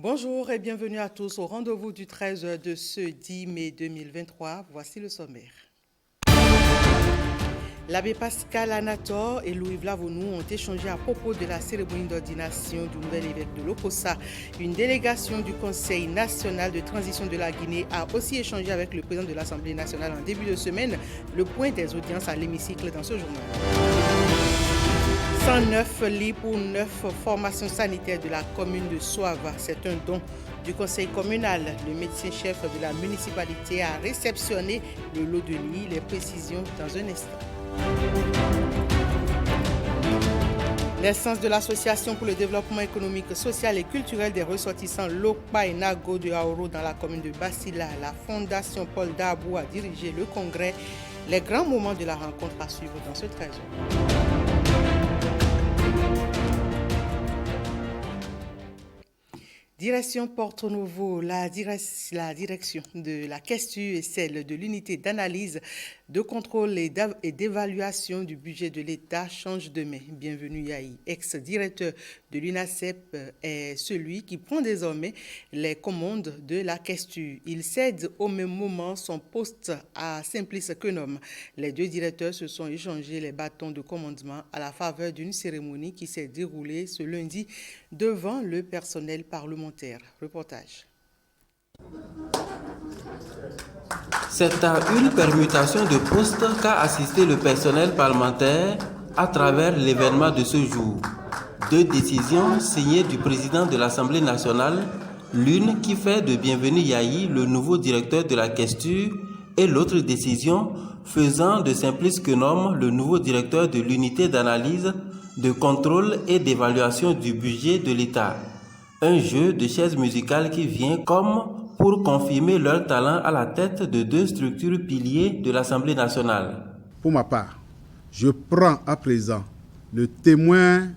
Bonjour et bienvenue à tous au rendez-vous du 13 de ce 10 mai 2023. Voici le sommaire. L'abbé Pascal Anator et Louis Vlavonou ont échangé à propos de la cérémonie d'ordination du nouvel évêque de Lokossa. Une délégation du Conseil national de transition de la Guinée a aussi échangé avec le président de l'Assemblée nationale en début de semaine. Le point des audiences à l'hémicycle dans ce journal. 109 lits pour 9 formations sanitaires de la commune de Soava. C'est un don du conseil communal. Le médecin-chef de la municipalité a réceptionné le lot de lits. Les précisions dans un instant. L'essence de l'Association pour le développement économique, social et culturel des ressortissants Lokpa et Nago de Aoro dans la commune de Basila. La Fondation Paul Dabou a dirigé le congrès. Les grands moments de la rencontre à suivre dans ce trésor. Direction Porto Novo, la direction de la Questu et celle de l'unité d'analyse, de contrôle et d'évaluation du budget de l'État change de main. Bienvenue Yahi, ex-directeur de l'UNACEP, est celui qui prend désormais les commandes de la Questu. Il cède au même moment son poste à Simplice Quenom. Les deux directeurs se sont échangés les bâtons de commandement à la faveur d'une cérémonie qui s'est déroulée ce lundi devant le personnel parlementaire. Reportage. C'est à une permutation de postes qu'a assisté le personnel parlementaire à travers l'événement de ce jour. Deux décisions signées du président de l'Assemblée nationale, l'une qui fait de Bienvenu Yahi le nouveau directeur de la Questure et l'autre décision faisant de Simplice Quenom le nouveau directeur de l'unité d'analyse, de contrôle et d'évaluation du budget de l'État. Un jeu de chaises musicales qui vient comme pour confirmer leur talent à la tête de deux structures piliers de l'Assemblée nationale. Pour ma part, je prends à présent le témoin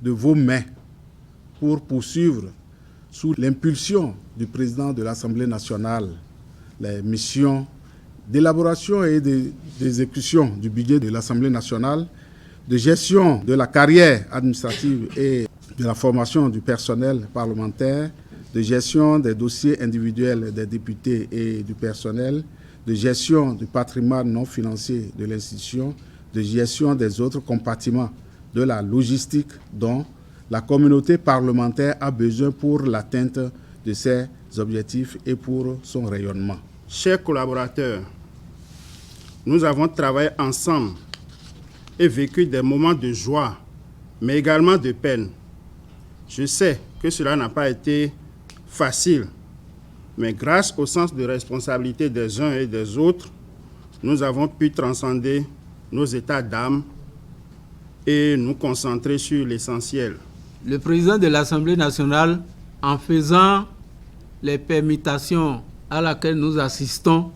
de vos mains pour poursuivre sous l'impulsion du président de l'Assemblée nationale les missions d'élaboration et d'exécution du budget de l'Assemblée nationale, de gestion de la carrière administrative et de la formation du personnel parlementaire, de gestion des dossiers individuels des députés et du personnel, de gestion du patrimoine non financier de l'institution, de gestion des autres compartiments de la logistique dont la communauté parlementaire a besoin pour l'atteinte de ses objectifs et pour son rayonnement. Chers collaborateurs, nous avons travaillé ensemble et vécu des moments de joie, mais également de peine. Je sais que cela n'a pas été facile, mais grâce au sens de responsabilité des uns et des autres, nous avons pu transcender nos états d'âme et nous concentrer sur l'essentiel. Le président de l'Assemblée nationale, en faisant les permutations à laquelle nous assistons,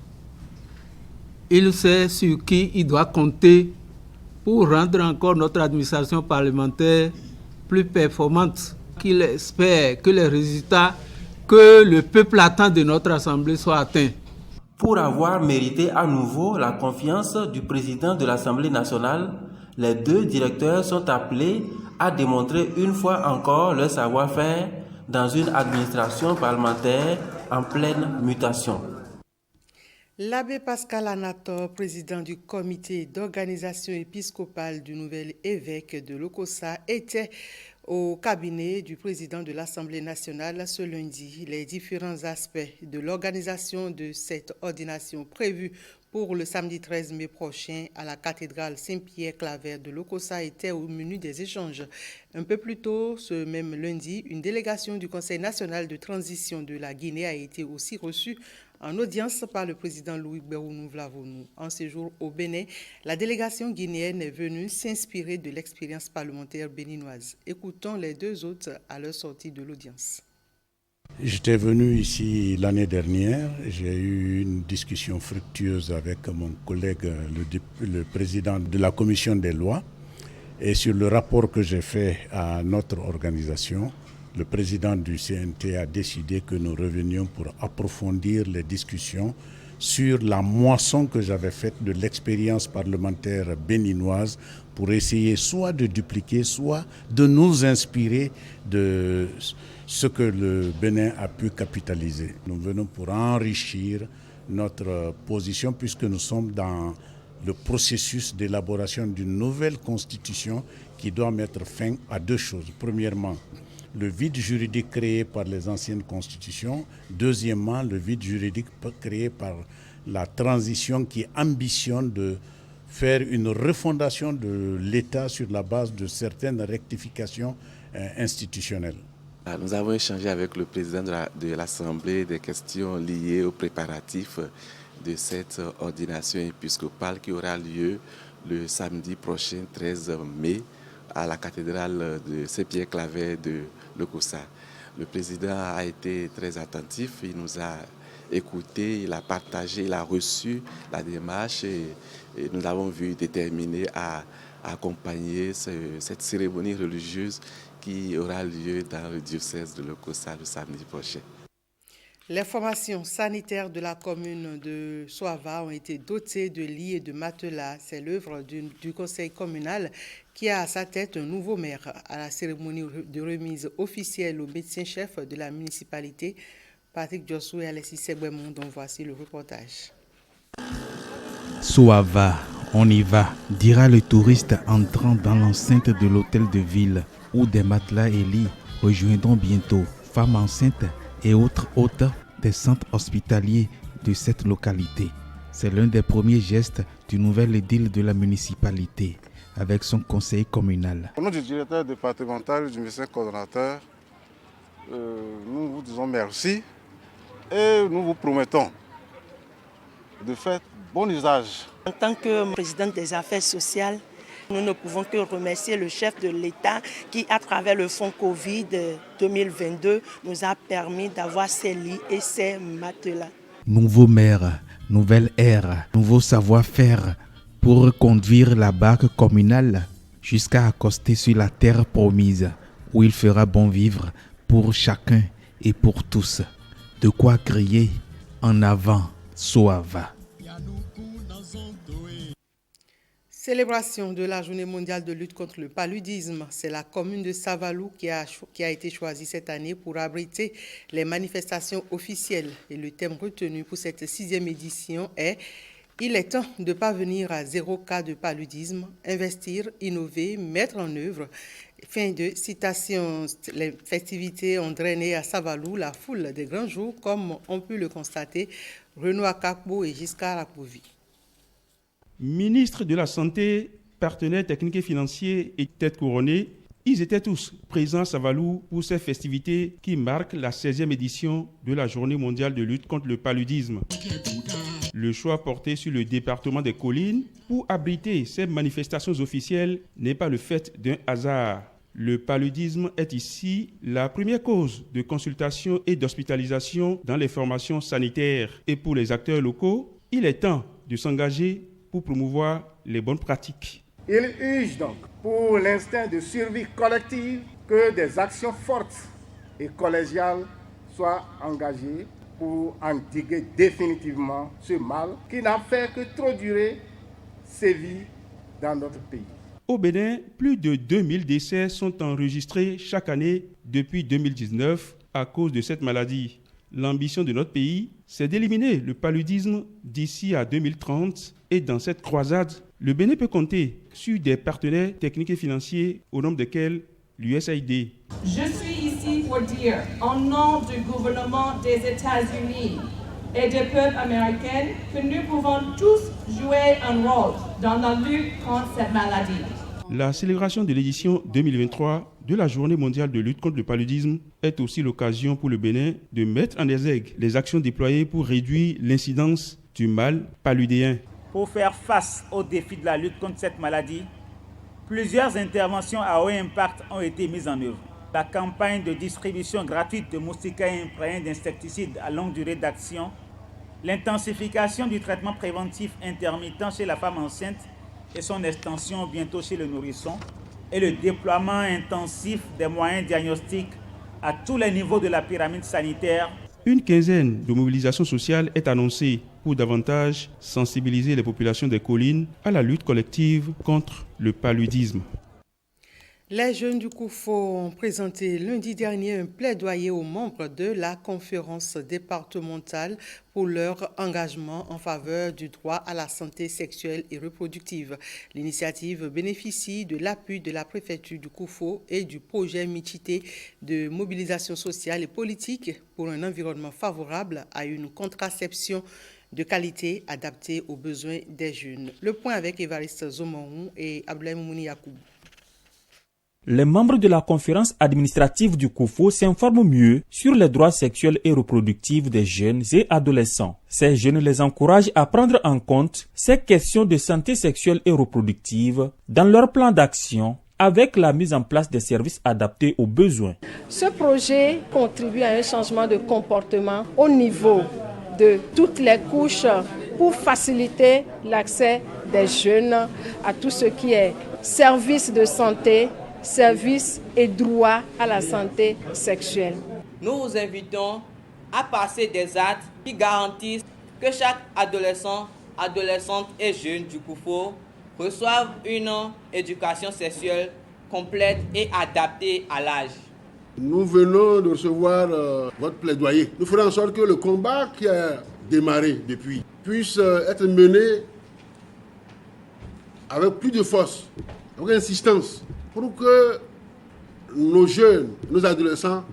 il sait sur qui il doit compter pour rendre encore notre administration parlementaire plus performante, qu'il espère que les résultats que le peuple attend de notre Assemblée soient atteints. Pour avoir mérité à nouveau la confiance du président de l'Assemblée nationale, les deux directeurs sont appelés à démontrer une fois encore leur savoir-faire dans une administration parlementaire en pleine mutation. L'abbé Pascal Anator, président du comité d'organisation épiscopale du nouvel évêque de Lokossa, était au cabinet du président de l'Assemblée nationale ce lundi. Les différents aspects de l'organisation de cette ordination prévue pour le samedi 13 mai prochain à la cathédrale Saint-Pierre-Claver de Lokossa étaient au menu des échanges. Un peu plus tôt, ce même lundi, une délégation du Conseil national de transition de la Guinée a été aussi reçue en audience par le président Louis Vlavonou. En séjour au Bénin, la délégation guinéenne est venue s'inspirer de l'expérience parlementaire béninoise. Écoutons les deux autres à leur sortie de l'audience. J'étais venu ici l'année dernière, j'ai eu une discussion fructueuse avec mon collègue, le président de la commission des lois, et sur le rapport que j'ai fait à notre organisation. Le président du CNT a décidé que nous revenions pour approfondir les discussions sur la moisson que j'avais faite de l'expérience parlementaire béninoise pour essayer soit de dupliquer, soit de nous inspirer de ce que le Bénin a pu capitaliser. Nous venons pour enrichir notre position puisque nous sommes dans le processus d'élaboration d'une nouvelle constitution qui doit mettre fin à deux choses. Premièrement, le vide juridique créé par les anciennes constitutions. Deuxièmement, le vide juridique créé par la transition qui ambitionne de faire une refondation de l'État sur la base de certaines rectifications institutionnelles. Nous avons échangé avec le président de l'Assemblée des questions liées aux préparatifs de cette ordination épiscopale qui aura lieu le samedi prochain 13 mai à la cathédrale de Saint-Pierre-Claver de Lokossa. Le président a été très attentif, il nous a écoutés, il a partagé, il a reçu la démarche et nous avons vu déterminé à accompagner cette cérémonie religieuse qui aura lieu dans le diocèse de Lokossa le samedi prochain. Les formations sanitaires de la commune de Soava ont été dotées de lits et de matelas. C'est l'œuvre du conseil communal qui a à sa tête un nouveau maire. À la cérémonie de remise officielle au médecin-chef de la municipalité, Patrick Diossou et Alexis Sebouemon, dont voici le reportage. Soava, on y va, dira le touriste entrant dans l'enceinte de l'hôtel de ville, où des matelas et lits rejoindront bientôt femmes enceintes et autres hôtes des centres hospitaliers de cette localité. C'est l'un des premiers gestes du nouvel édile de la municipalité, avec son conseil communal. Au nom du directeur départemental, du médecin coordonnateur, nous vous disons merci et nous vous promettons de faire bon usage. En tant que présidente des affaires sociales, nous ne pouvons que remercier le chef de l'État qui, à travers le fonds Covid 2022, nous a permis d'avoir ces lits et ces matelas. Nouveau maire, nouvelle ère, nouveau savoir-faire pour conduire la barque communale jusqu'à accoster sur la terre promise où il fera bon vivre pour chacun et pour tous. De quoi crier en avant, Soava. Célébration de la Journée mondiale de lutte contre le paludisme. C'est la commune de Savalou qui a été choisie cette année pour abriter les manifestations officielles. Et le thème retenu pour cette 6e édition est « Il est temps de parvenir à 0 cas de paludisme, investir, innover, mettre en œuvre ». Fin de citation. Les festivités ont drainé à Savalou la foule des grands jours, comme on peut le constater Renaud Akakbo et Giscard Akouvi. Ministre de la Santé, partenaires techniques et financiers et têtes couronnées, ils étaient tous présents à Savalou pour ces festivités qui marquent la 16e édition de la Journée mondiale de lutte contre le paludisme. Le choix porté sur le département des Collines pour abriter ces manifestations officielles n'est pas le fait d'un hasard. Le paludisme est ici la première cause de consultation et d'hospitalisation dans les formations sanitaires. Et pour les acteurs locaux, il est temps de s'engager pour promouvoir les bonnes pratiques. Il urge donc, pour l'instinct de survie collective, que des actions fortes et collégiales soient engagées pour endiguer définitivement ce mal qui n'a fait que trop durer sévit dans notre pays. Au Bénin, plus de 2000 décès sont enregistrés chaque année depuis 2019 à cause de cette maladie. L'ambition de notre pays, c'est d'éliminer le paludisme d'ici à 2030. Et dans cette croisade, le Bénin peut compter sur des partenaires techniques et financiers au nombre desquels l'USAID. Je suis ici pour dire, au nom du gouvernement des États-Unis et du peuple américain, que nous pouvons tous jouer un rôle dans la lutte contre cette maladie. La célébration de l'édition 2023 de la Journée mondiale de lutte contre le paludisme est aussi l'occasion pour le Bénin de mettre en exergue les actions déployées pour réduire l'incidence du mal paludéen. Pour faire face aux défis de la lutte contre cette maladie, plusieurs interventions à haut impact ont été mises en œuvre. La campagne de distribution gratuite de moustiquaires imprégnés d'insecticides à longue durée d'action, l'intensification du traitement préventif intermittent chez la femme enceinte et son extension bientôt chez le nourrisson, et le déploiement intensif des moyens diagnostiques à tous les niveaux de la pyramide sanitaire. Une quinzaine de mobilisations sociales est annoncée pour davantage sensibiliser les populations des collines à la lutte collective contre le paludisme. Les jeunes du Koufo ont présenté lundi dernier un plaidoyer aux membres de la conférence départementale pour leur engagement en faveur du droit à la santé sexuelle et reproductive. L'initiative bénéficie de l'appui de la préfecture du Koufo et du projet Michité de mobilisation sociale et politique pour un environnement favorable à une contraception de qualité adaptée aux besoins des jeunes. Le point avec Évariste Zomorou et Abdoulaye Mouni Yakoubou. Les membres de la conférence administrative du Koufo s'informent mieux sur les droits sexuels et reproductifs des jeunes et adolescents. Ces jeunes les encouragent à prendre en compte ces questions de santé sexuelle et reproductive dans leur plan d'action avec la mise en place des services adaptés aux besoins. Ce projet contribue à un changement de comportement au niveau de toutes les couches pour faciliter l'accès des jeunes à tout ce qui est services de santé, services et droits à la santé sexuelle. Nous vous invitons à passer des actes qui garantissent que chaque adolescent, adolescente et jeune du Koufo reçoivent une éducation sexuelle complète et adaptée à l'âge. Nous venons de recevoir votre plaidoyer. Nous ferons en sorte que le combat qui a démarré depuis puisse être mené avec plus de force, avec insistance, pour que nos jeunes, nos adolescents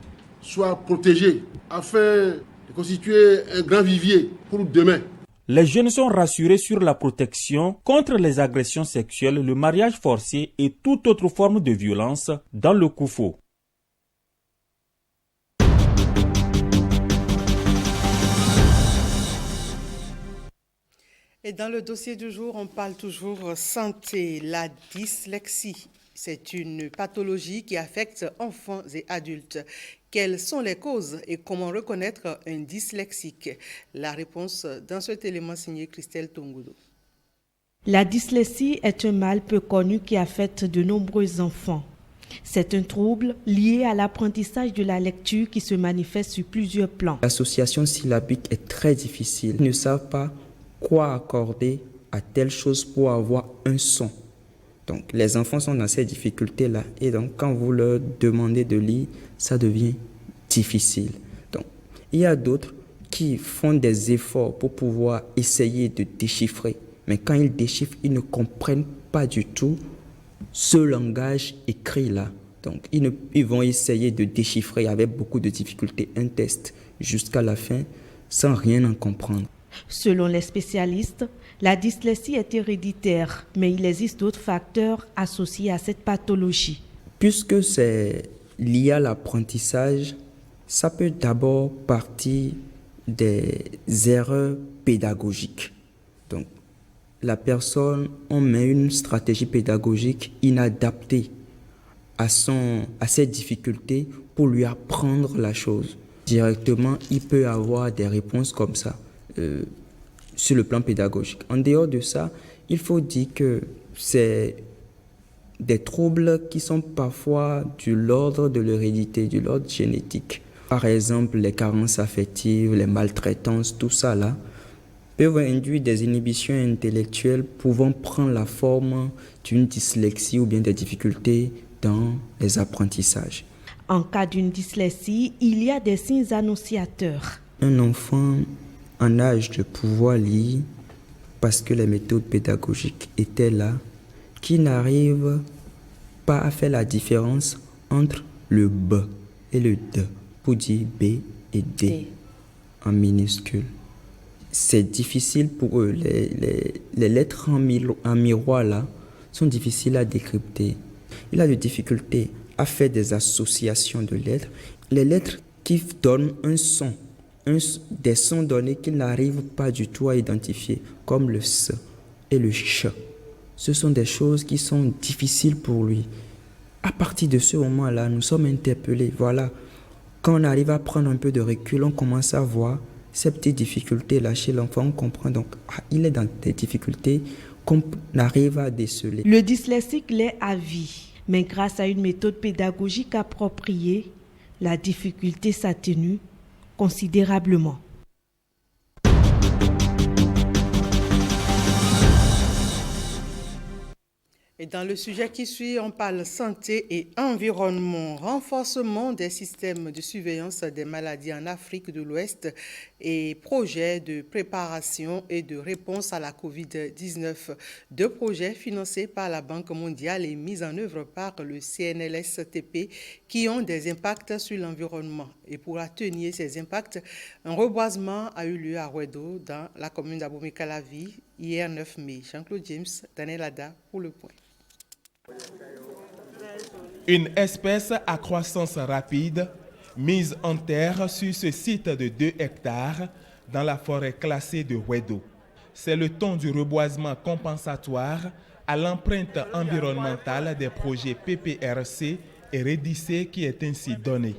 soient protégés afin de constituer un grand vivier pour demain. Les jeunes sont rassurés sur la protection contre les agressions sexuelles, le mariage forcé et toute autre forme de violence dans le Koufo. Et dans le dossier du jour, on parle toujours santé, la dyslexie. C'est une pathologie qui affecte enfants et adultes. Quelles sont les causes et comment reconnaître un dyslexique? La réponse dans cet élément signé Christelle Tongodo. La dyslexie est un mal peu connu qui affecte de nombreux enfants. C'est un trouble lié à l'apprentissage de la lecture qui se manifeste sur plusieurs plans. L'association syllabique est très difficile. Ils ne savent pas quoi accorder à telle chose pour avoir un son. Donc, les enfants sont dans ces difficultés-là. Et donc, quand vous leur demandez de lire, ça devient difficile. Donc, il y a d'autres qui font des efforts pour pouvoir essayer de déchiffrer. Mais quand ils déchiffrent, ils ne comprennent pas du tout ce langage écrit-là. Donc, ils vont essayer de déchiffrer avec beaucoup de difficultés un test jusqu'à la fin sans rien en comprendre. Selon les spécialistes, la dyslexie est héréditaire, mais il existe d'autres facteurs associés à cette pathologie. Puisque c'est lié à l'apprentissage, ça peut d'abord partir des erreurs pédagogiques. Donc, la personne, on met une stratégie pédagogique inadaptée à ses difficultés pour lui apprendre la chose. Directement, il peut avoir des réponses comme ça. Sur le plan pédagogique. En dehors de ça, il faut dire que c'est des troubles qui sont parfois de l'ordre de l'hérédité, de l'ordre génétique. Par exemple, les carences affectives, les maltraitances, tout ça là, peuvent induire des inhibitions intellectuelles pouvant prendre la forme d'une dyslexie ou bien des difficultés dans les apprentissages. En cas d'une dyslexie, il y a des signes annonciateurs. Un enfant en âge de pouvoir lire, parce que les méthodes pédagogiques étaient là, qui n'arrive pas à faire la différence entre le B et le D, pour dire B et D en minuscule. C'est difficile pour eux. Les lettres en miroir là sont difficiles à décrypter. Il a des difficultés à faire des associations de lettres. Les lettres qui donnent un son, des sons donnés qu'il n'arrive pas du tout à identifier, comme le S et le CH. Ce sont des choses qui sont difficiles pour lui. À partir de ce moment-là, nous sommes interpellés. Voilà, quand on arrive à prendre un peu de recul, on commence à voir ces petites difficultés-là chez l'enfant. On comprend donc, il est dans des difficultés qu'on arrive à déceler. Le dyslexique l'est à vie, mais grâce à une méthode pédagogique appropriée, la difficulté s'atténue considérablement. Et dans le sujet qui suit, on parle santé et environnement, renforcement des systèmes de surveillance des maladies en Afrique de l'Ouest et projets de préparation et de réponse à la COVID-19. Deux projets financés par la Banque mondiale et mis en œuvre par le CNLSTP qui ont des impacts sur l'environnement. Et pour atténuer ces impacts, un reboisement a eu lieu à Wedo dans la commune d'Abomey-Calavi hier 9 mai. Jean-Claude James, Daniel Ada pour le point. Une espèce à croissance rapide mise en terre sur ce site de 2 hectares dans la forêt classée de Wedo. C'est le ton du reboisement compensatoire à l'empreinte environnementale des projets PPRC et REDIC qui est ainsi donné.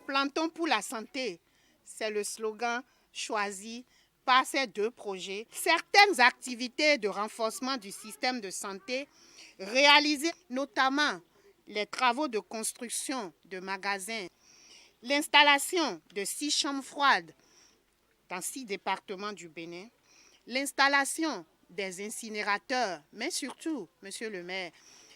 Plantons pour la santé, c'est le slogan choisi par ces deux projets. Certaines activités de renforcement du système de santé réalisées, notamment les travaux de construction de magasins, l'installation de 6 chambres froides dans 6 départements du Bénin, l'installation des incinérateurs, mais surtout, Monsieur le maire,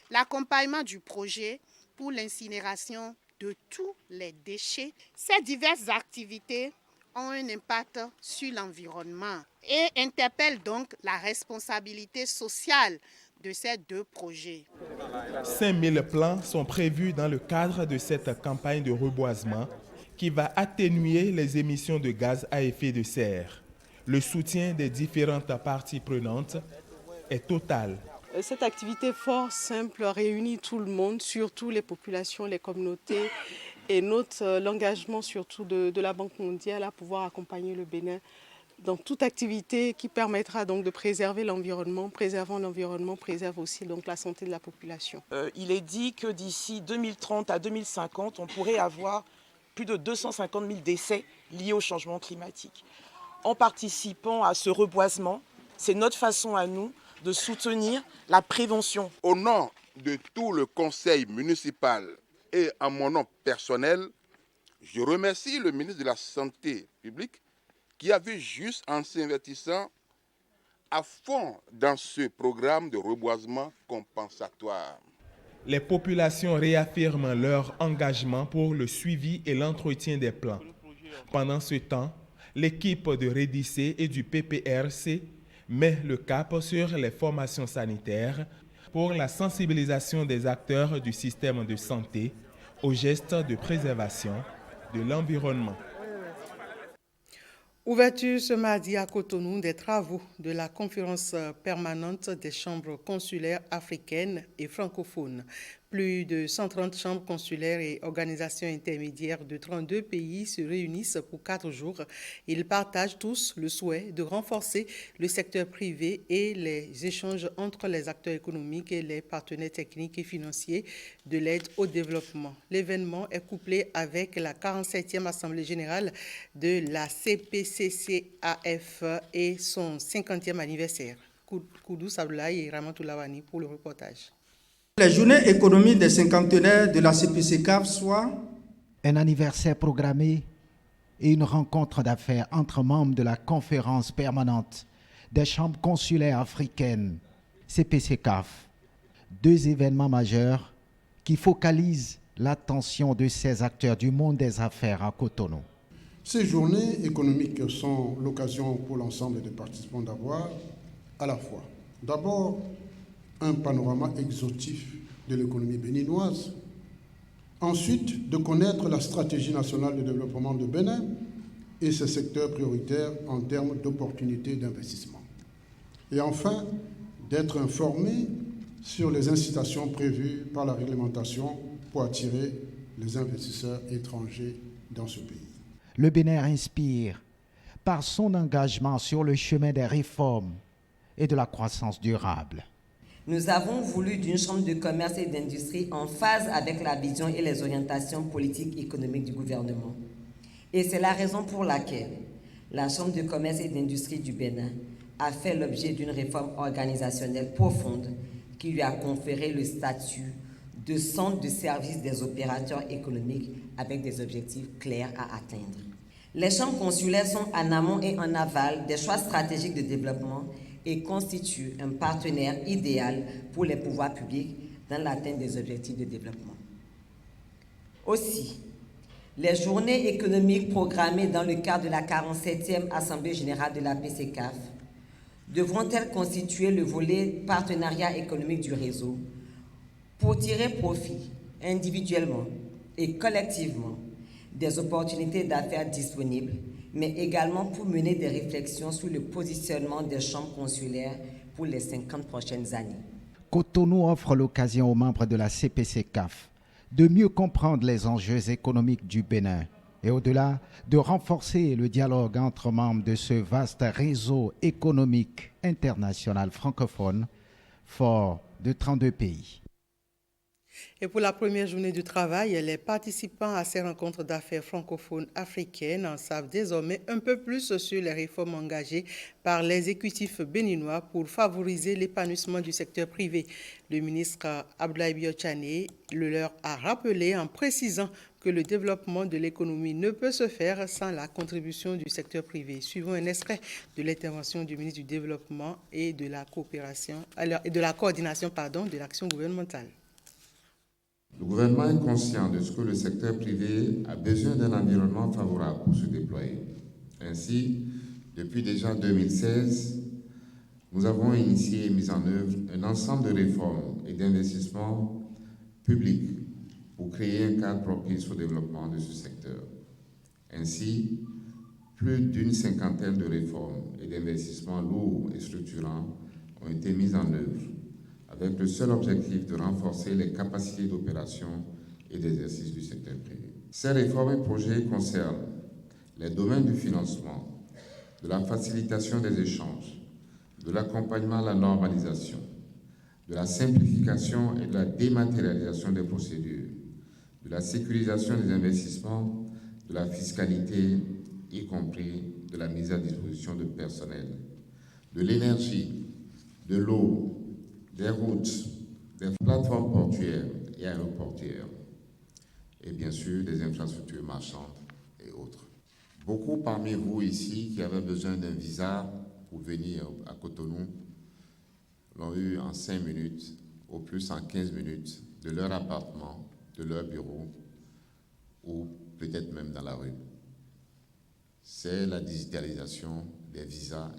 l'accompagnement du projet pour l'incinération de tous les déchets. Ces diverses activités ont un impact sur l'environnement et interpellent donc la responsabilité sociale de ces deux projets. 5000 plants sont prévus dans le cadre de cette campagne de reboisement qui va atténuer les émissions de gaz à effet de serre. Le soutien des différentes parties prenantes est total. Cette activité fort simple réunit tout le monde, surtout les populations, les communautés, et note l'engagement surtout de la Banque mondiale à pouvoir accompagner le Bénin dans toute activité qui permettra donc de préserver l'environnement. Préservant l'environnement préserve aussi donc la santé de la population. Il est dit que d'ici 2030 à 2050, on pourrait avoir plus de 250 000 décès liés au changement climatique. En participant à ce reboisement, c'est notre façon à nous de soutenir la prévention. Au nom de tout le conseil municipal et à mon nom personnel, je remercie le ministre de la Santé publique qui a vu juste en s'investissant à fond dans ce programme de reboisement compensatoire. Les populations réaffirment leur engagement pour le suivi et l'entretien des plants. Pendant ce temps, l'équipe de REDIC et du PPRC met le cap sur les formations sanitaires pour la sensibilisation des acteurs du système de santé aux gestes de préservation de l'environnement. Ouverture ce mardi à Cotonou des travaux de la conférence permanente des chambres consulaires africaines et francophones. Plus de 130 chambres consulaires et organisations intermédiaires de 32 pays se réunissent pour 4 jours. Ils partagent tous le souhait de renforcer le secteur privé et les échanges entre les acteurs économiques et les partenaires techniques et financiers de l'aide au développement. L'événement est couplé avec la 47e Assemblée générale de la CPCCAF et son 50e anniversaire. Koudou Sablaï et Ramatou Lawani pour le reportage. Les journées économiques des cinquantenaires de la CPCCAF soient un anniversaire programmé et une rencontre d'affaires entre membres de la conférence permanente des chambres consulaires africaines, CPCCAF. 2 événements majeurs qui focalisent l'attention de ces acteurs du monde des affaires à Cotonou. Ces journées économiques sont l'occasion pour l'ensemble des participants d'avoir à la fois, d'abord, un panorama exhaustif de l'économie béninoise. Ensuite, de connaître la stratégie nationale de développement de Bénin et ses secteurs prioritaires en termes d'opportunités d'investissement. Et enfin, d'être informé sur les incitations prévues par la réglementation pour attirer les investisseurs étrangers dans ce pays. Le Bénin inspire par son engagement sur le chemin des réformes et de la croissance durable. Nous avons voulu d'une chambre de commerce et d'industrie en phase avec la vision et les orientations politiques et économiques du gouvernement. Et c'est la raison pour laquelle la chambre de commerce et d'industrie du Bénin a fait l'objet d'une réforme organisationnelle profonde qui lui a conféré le statut de centres de services des opérateurs économiques avec des objectifs clairs à atteindre. Les chambres consulaires sont en amont et en aval des choix stratégiques de développement et constituent un partenaire idéal pour les pouvoirs publics dans l'atteinte des objectifs de développement. Aussi, les journées économiques programmées dans le cadre de la 47e Assemblée générale de la PCCAF devront-elles constituer le volet partenariat économique du réseau pour tirer profit individuellement et collectivement des opportunités d'affaires disponibles, mais également pour mener des réflexions sur le positionnement des chambres consulaires pour les 50 prochaines années. Cotonou offre l'occasion aux membres de la CPCCAF de mieux comprendre les enjeux économiques du Bénin et au-delà de renforcer le dialogue entre membres de ce vaste réseau économique international francophone fort de 32 pays. Et pour la première journée du travail, les participants à ces rencontres d'affaires francophones africaines en savent désormais un peu plus sur les réformes engagées par l'exécutif béninois pour favoriser l'épanouissement du secteur privé. Le ministre Abdoulaye Biotchane le leur a rappelé en précisant que le développement de l'économie ne peut se faire sans la contribution du secteur privé. Suivons un extrait de l'intervention du ministre du Développement et de la coopération et de la coordination de l'action gouvernementale. Le gouvernement est conscient de ce que le secteur privé a besoin d'un environnement favorable pour se déployer. Ainsi, depuis déjà 2016, nous avons initié et mis en œuvre un ensemble de réformes et d'investissements publics pour créer un cadre propice au développement de ce secteur. Ainsi, plus d'une cinquantaine de réformes et d'investissements lourds et structurants ont été mis en œuvre, avec le seul objectif de renforcer les capacités d'opération et d'exercice du secteur privé. Ces réformes et projets concernent les domaines du financement, de la facilitation des échanges, de l'accompagnement à la normalisation, de la simplification et de la dématérialisation des procédures, de la sécurisation des investissements, de la fiscalité, y compris de la mise à disposition de personnel, de l'énergie, de l'eau, des routes, des plateformes portuaires et aéroportuaires, et bien sûr des infrastructures marchandes et autres. Beaucoup parmi vous ici qui avaient besoin d'un visa pour venir à Cotonou l'ont eu en 5 minutes, au plus en 15 minutes, de leur appartement, de leur bureau, ou peut-être même dans la rue. C'est la digitalisation des visas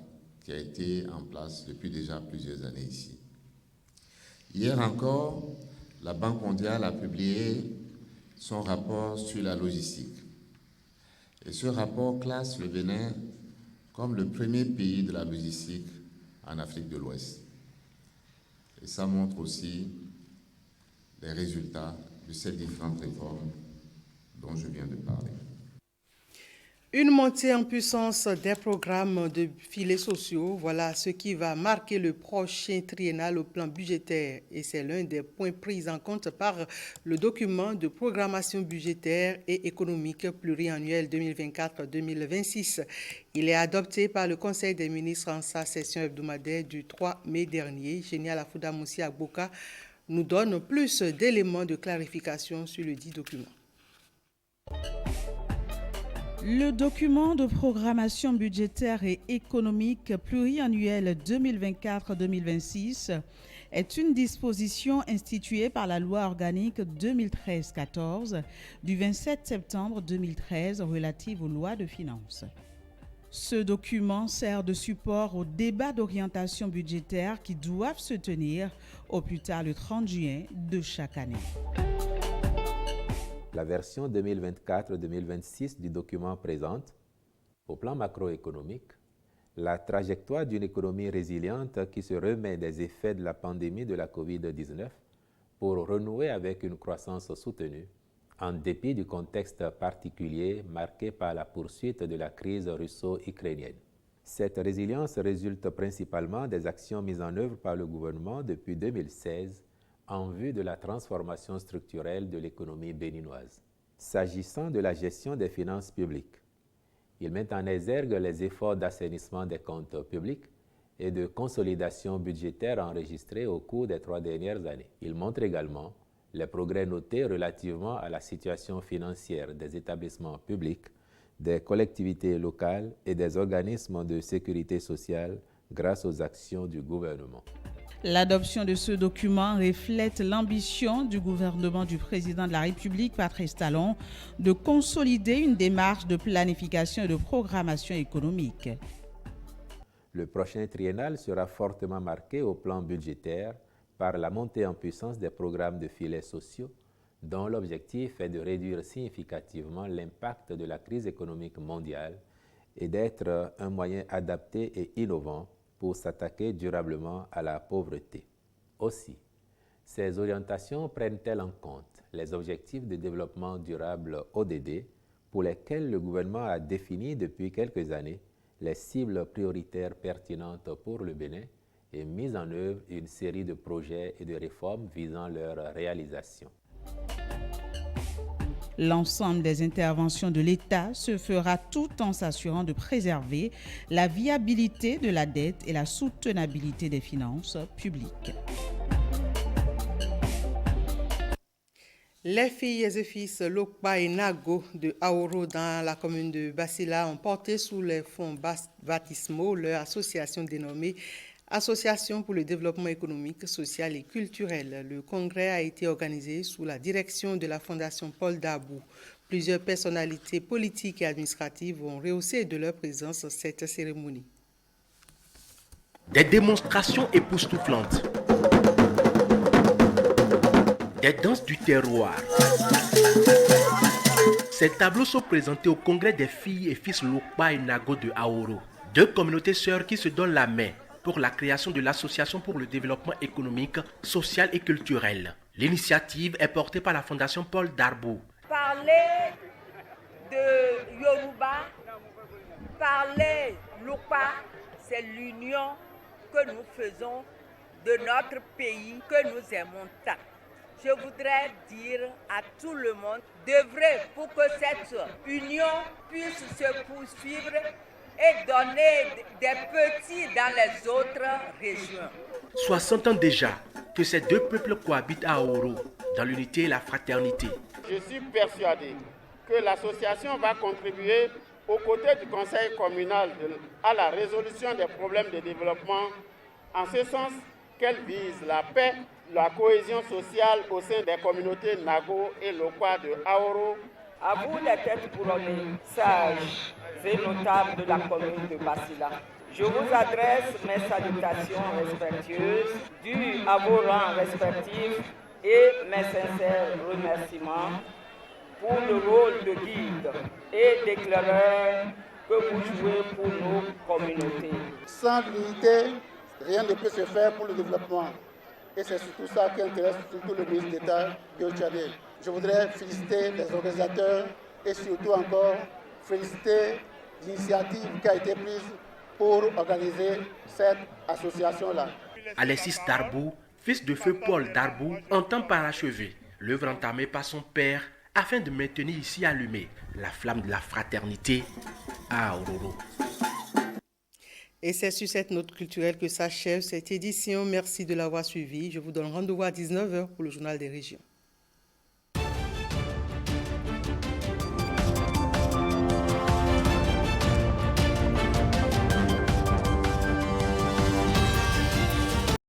qui a été en place depuis déjà plusieurs années ici. Hier encore, la Banque mondiale a publié son rapport sur la logistique. Et ce rapport classe le Bénin comme le premier pays de la logistique en Afrique de l'Ouest. Et ça montre aussi les résultats de ces différentes réformes dont je viens de parler. Une montée en puissance des programmes de filets sociaux, voilà ce qui va marquer le prochain triennal au plan budgétaire. Et c'est l'un des points pris en compte par le document de programmation budgétaire et économique pluriannuel 2024-2026. Il est adopté par le Conseil des ministres en sa session hebdomadaire du 3 mai dernier. Génial Afouda Moussi Agboka nous donne plus d'éléments de clarification sur le dit document. Le document de programmation budgétaire et économique pluriannuel 2024-2026 est une disposition instituée par la loi organique 2013-14 du 27 septembre 2013 relative aux lois de finances. Ce document sert de support aux débats d'orientation budgétaire qui doivent se tenir au plus tard le 30 juin de chaque année. La version 2024-2026 du document présente, au plan macroéconomique, la trajectoire d'une économie résiliente qui se remet des effets de la pandémie de la COVID-19 pour renouer avec une croissance soutenue, en dépit du contexte particulier marqué par la poursuite de la crise russo-ukrainienne. Cette résilience résulte principalement des actions mises en œuvre par le gouvernement depuis 2016 en vue de la transformation structurelle de l'économie béninoise. S'agissant de la gestion des finances publiques, il met en exergue les efforts d'assainissement des comptes publics et de consolidation budgétaire enregistrés au cours des 3 dernières années. Il montre également Les progrès notés relativement à la situation financière des établissements publics, des collectivités locales et des organismes de sécurité sociale grâce aux actions du gouvernement. L'adoption de ce document reflète l'ambition du gouvernement du président de la République, Patrice Talon, de consolider une démarche de planification et de programmation économique. Le prochain triennal sera fortement marqué au plan budgétaire par la montée en puissance des programmes de filets sociaux, dont l'objectif est de réduire significativement l'impact de la crise économique mondiale et d'être un moyen adapté et innovant pour s'attaquer durablement à la pauvreté. Aussi, ces orientations prennent-elles en compte les objectifs de développement durable ODD pour lesquels le gouvernement a défini depuis quelques années les cibles prioritaires pertinentes pour le Bénin et mis en œuvre une série de projets et de réformes visant leur réalisation. L'ensemble des interventions de l'État se fera tout en s'assurant de préserver la viabilité de la dette et la soutenabilité des finances publiques. Les filles et fils Lokpa et Nago de Aoro dans la commune de Basila ont porté sous les fonds baptismaux leur association dénommée Association pour le développement économique, social et culturel. Le congrès a été organisé sous la direction de la Fondation Paul Darbou. Plusieurs personnalités politiques et administratives ont rehaussé de leur présence cette cérémonie. Des démonstrations époustouflantes. Des danses du terroir. Ces tableaux sont présentés au congrès des filles et fils Lokpa et Nago de Aoro, deux communautés sœurs qui se donnent la main pour la création de l'Association pour le développement économique, social et culturel. L'initiative est portée par la Fondation Paul Darbou. Parler de Yoruba, parler Lokpa, c'est l'union que nous faisons de notre pays que nous aimons tant. Je voudrais dire à tout le monde d'œuvrer pour que cette union puisse se poursuivre et donner des petits dans les autres régions. 60 ans déjà que ces deux peuples cohabitent à Aoro, dans l'unité et la fraternité. Je suis persuadé que l'association va contribuer aux côtés du conseil communal à la résolution des problèmes de développement, en ce sens qu'elle vise la paix, la cohésion sociale au sein des communautés Nago et Lokpa de Aoro. À vous les têtes couronnées, sages et notables de la commune de Basila, je vous adresse mes salutations respectueuses dues à vos rangs respectifs et mes sincères remerciements pour le rôle de guide et d'éclaireur que vous jouez pour nos communautés. Sans l'unité, rien ne peut se faire pour le développement. Et c'est surtout ça qui intéresse surtout le ministre d'État, Biotchadé. Je voudrais féliciter les organisateurs et surtout encore féliciter l'initiative qui a été prise pour organiser cette association-là. Alexis Darbou, fils de feu Paul Darbou, entend parachever l'œuvre entamée par son père afin de maintenir ici allumée la flamme de la fraternité à Ororo. Et c'est sur cette note culturelle que s'achève cette édition. Merci de l'avoir suivi. Je vous donne rendez-vous à 19h pour le journal des régions.